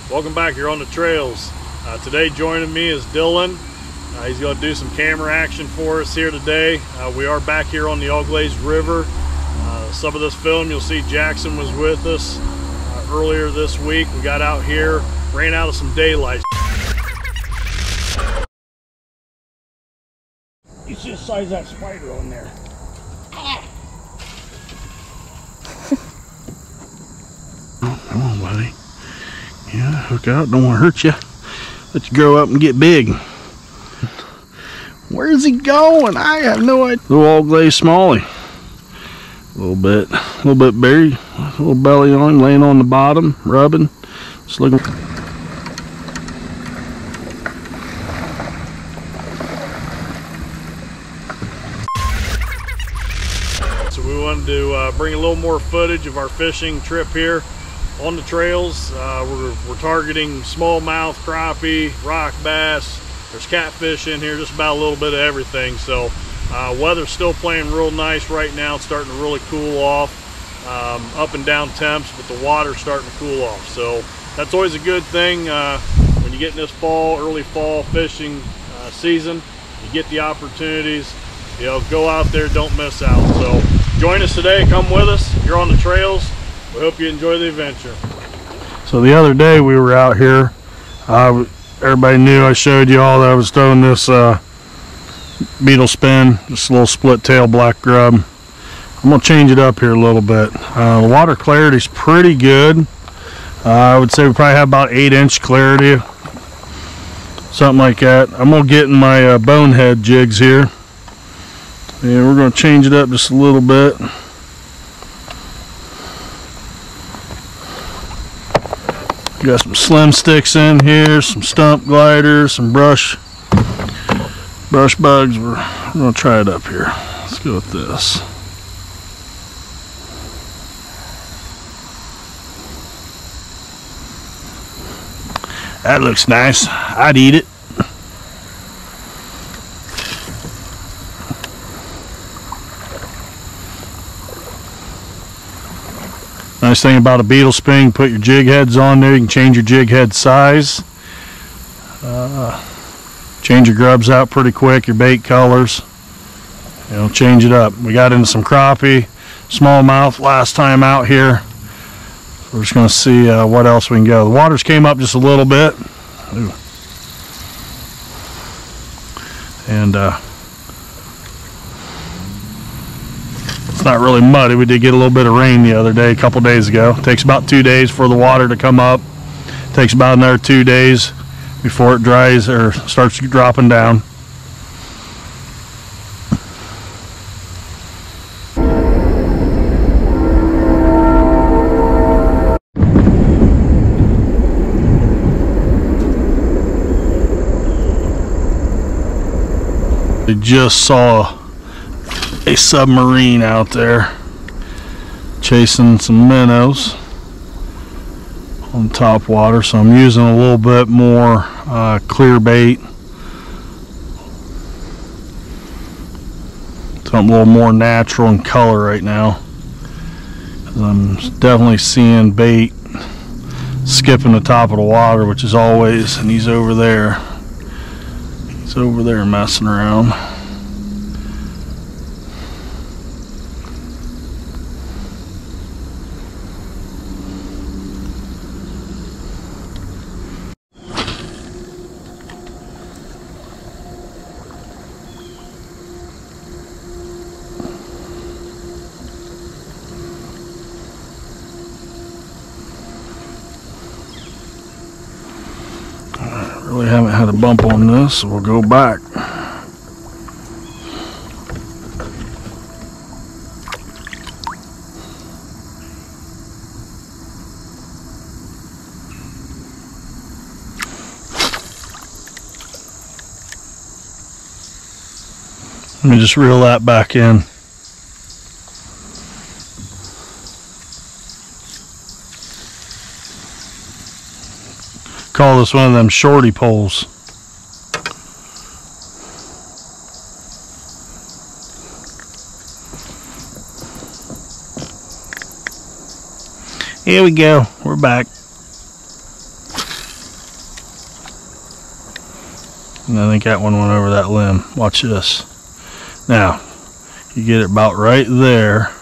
Welcome back here on the trails. Today joining me is Dylan. He's going to do some camera action for us here today. We are back here on the Auglaize River. Some of this film you'll see Jackson was with us earlier this week. We got out here, ran out of some daylight. You see the size of that spider on there. Oh, come on, buddy. Yeah, hook out. Don't want to hurt you. Let you grow up and get big. Where's he going? I have no idea. Little Auglaize smallie. A little bit buried. A little belly on him, laying on the bottom, rubbing. Just looking. So we wanted to bring a little more footage of our fishing trip here on the trails. We're targeting smallmouth, crappie, rock bass. There's catfish in here, just about a little bit of everything. So weather's still playing real nice right now. It's starting to really cool off. Up and down temps, but the water's starting to cool off. So that's always a good thing when you get in this fall, early fall fishing season. You get the opportunities. You know, go out there, don't miss out. So join us today, come with us. You're on the trails. We hope you enjoy the adventure. So the other day we were out here. Everybody knew I showed you all that I was throwing this beetle spin, just a little split tail black grub. I'm gonna change it up here a little bit. The water clarity is pretty good. I would say we probably have about 8-inch clarity, something like that. I'm gonna get in my bonehead jigs here, and we're gonna change it up just a little bit. Got some slim sticks in here, some stump gliders, some brush bugs. We're gonna try it up here. Let's go with this. That looks nice. I'd eat it. Nice thing about a beetle spin, put your jig heads on there. You can change your jig head size. Change your grubs out pretty quick, your bait colors. You know, change it up. We got into some crappie, smallmouth last time out here. We're just going to see what else we can go. The waters came up just a little bit. Ooh. And it's not really muddy. We did get a little bit of rain the other day, a couple days ago. It takes about 2 days for the water to come up. It takes about another 2 days before it dries or starts dropping down. We just saw a submarine out there chasing some minnows on top water, so I'm using a little bit more clear bait, something a little more natural in color right now. I'm definitely seeing bait skipping the top of the water, which is always, and he's over there. He's over there messing around. Really haven't had a bump on this, so we'll go back. Let me just reel that back in. Call this one of them shorty poles. Here we go, we're back. And I think that one went over that limb. Watch this. Now, you get it about right there.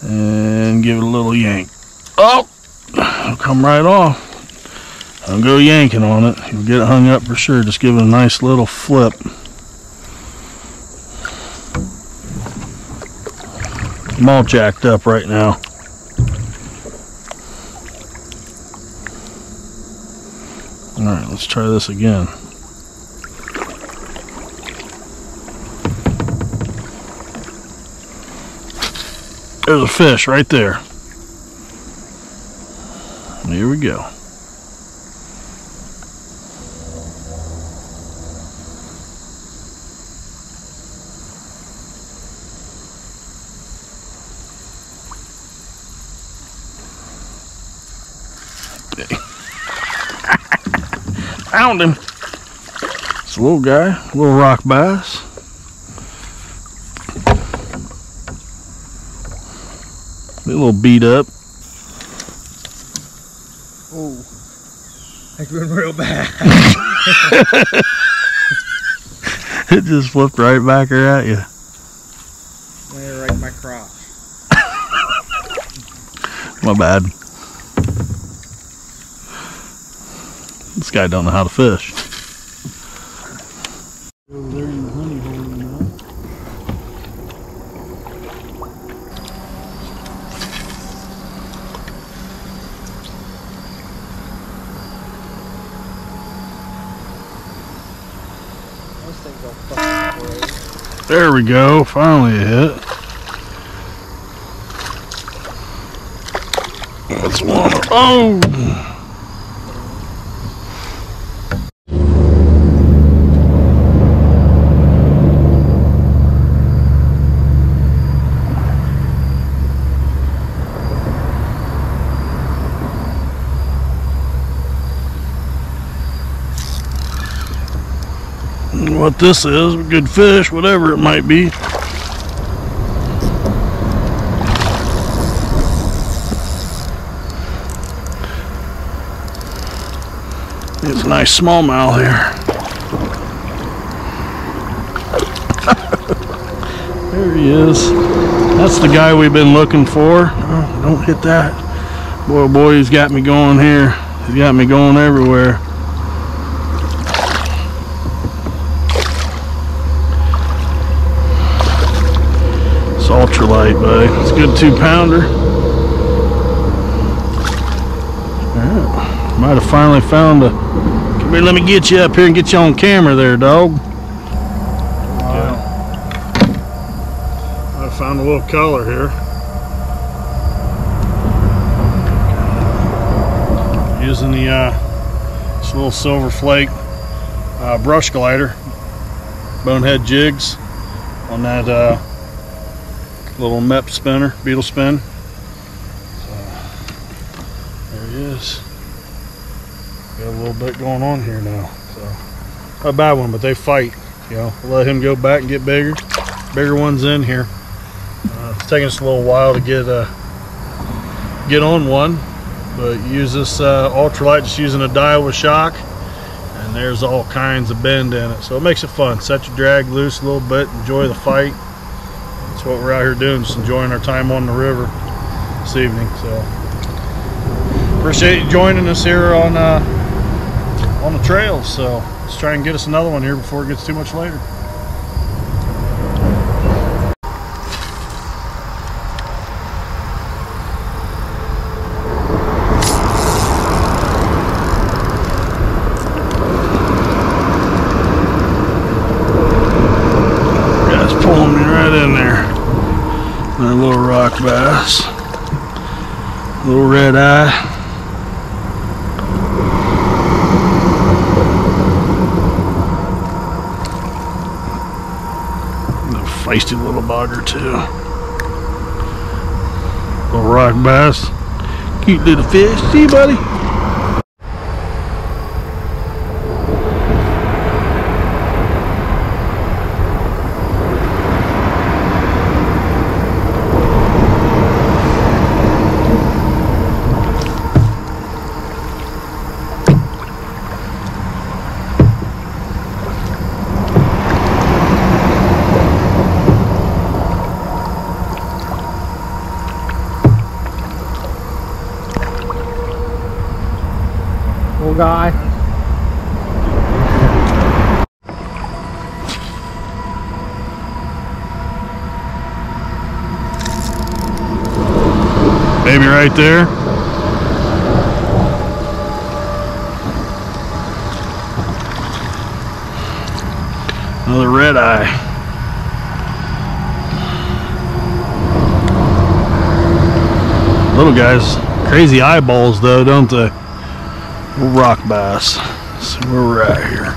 And give it a little yank. Oh! It'll come right off. Don't go yanking on it. You'll get it hung up for sure. Just give it a nice little flip. I'm all jacked up right now. Alright, let's try this again. There's a fish right there. Here we go. Found him. It's a little guy, a little rock bass. A little beat up. Oh, that's been real bad. It just flipped right back here at you. Went right in my crotch. My bad. This guy don't know how to fish. Over there in the honey hole, you know. Those things are fucking great. There we go. Finally a hit. That's one. Oh! What this is, a good fish, whatever it might be. It's a nice smallmouth here. There he is. That's the guy we've been looking for. Oh, don't hit that. Boy, he's got me going here. He's got me going everywhere. Ultralight, buddy. It's a good 2-pounder. Alright. Might have finally found a. Come here, let me get you up here and get you on camera there, dog. I found a little color here. Using the this little silver flake brush glider, bonehead jigs on that little MEP spinner, beetle spin. So, there he is. Got a little bit going on here now. So, not a bad one, but they fight. You know, we'll let him go back and get bigger. Bigger ones in here. It's taking us a little while to get on one, but use this ultralight, just using a dial with shock, and there's all kinds of bend in it. So it makes it fun. Set your drag loose a little bit, enjoy the fight. That's what we're out here doing, just enjoying our time on the river this evening. So appreciate you joining us here on the trails. So let's try and get us another one here before it gets too much later. Guy's pulling me right in there. Another little rock bass, little red eye. A feisty little bugger too. Little rock bass, cute little fish. See, buddy? Little guy. Maybe right there. Another red eye. Little guys, crazy eyeballs though, don't they? Little rock bass. Let's see where we're at here.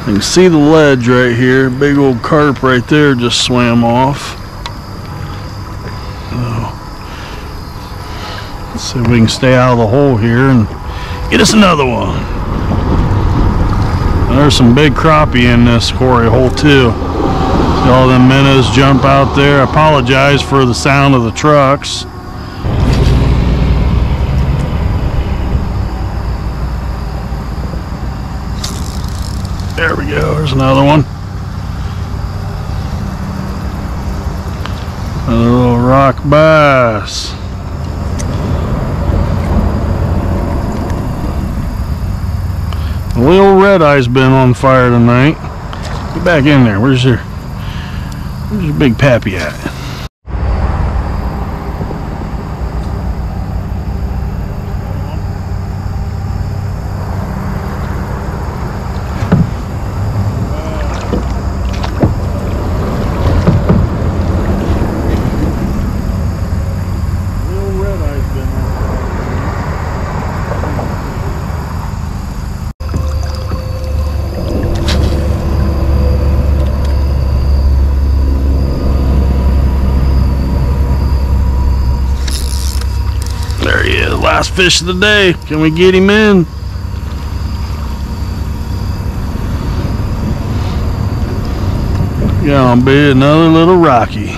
You can see the ledge right here. Big old carp right there just swam off. Let's see if we can stay out of the hole here and get us another one. There's some big crappie in this quarry hole too. See all them minnows jump out there. I apologize for the sound of the trucks. There we go, there's another one. Another little rock bass. The little red eye's been on fire tonight. Get back in there. Where's your big pappy at? There he is, last fish of the day. Can we get him in? Gonna be another little rocky.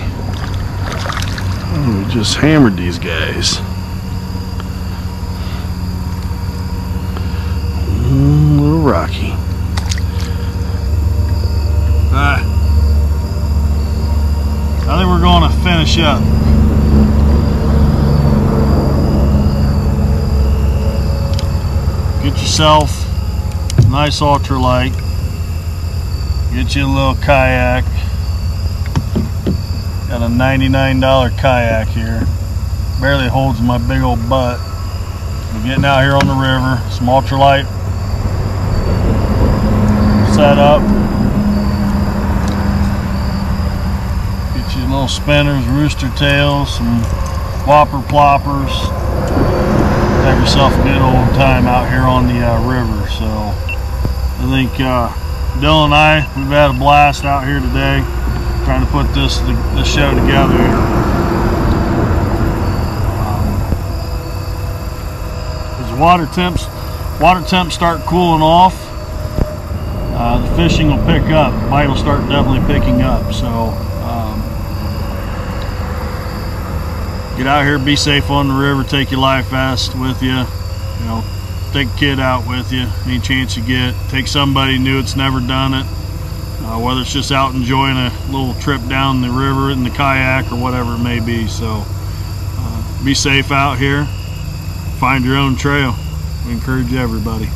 Oh, we just hammered these guys. Little rocky. Alright. I think we're going to finish up. Get yourself a nice ultralight. Get you a little kayak. Got a $99 kayak here. Barely holds my big old butt. We're getting out here on the river. Some ultralight set up. Get you little spinners, rooster tails, some whopper ploppers. Have yourself a good old time out here on the river. So I think Dylan and I, we've had a blast out here today trying to put this show together here. As water temps start cooling off, the fishing will pick up. The bite will start definitely picking up. So get out here, be safe on the river, take your life vest with you. You know, take a kid out with you any chance you get. Take somebody new that's never done it, whether it's just out enjoying a little trip down the river in the kayak or whatever it may be. So be safe out here, find your own trail. We encourage everybody.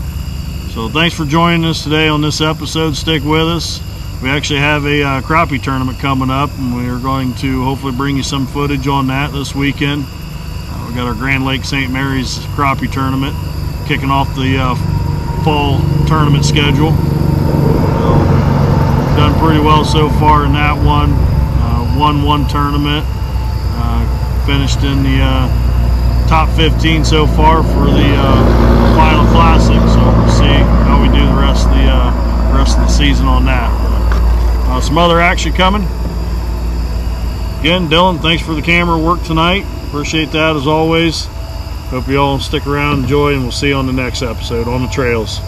So thanks for joining us today on this episode. Stick with us. We actually have a crappie tournament coming up, and we are going to hopefully bring you some footage on that this weekend. We got our Grand Lake St. Mary's crappie tournament kicking off the fall tournament schedule. We've done pretty well so far in that one. Won one tournament, finished in the top 15 so far for the final classic. So we'll see how we do the rest of the season on that. Some other action coming. Again, Dylan, thanks for the camera work tonight. Appreciate that as always. Hope you all stick around, enjoy, and we'll see you on the next episode on the trails.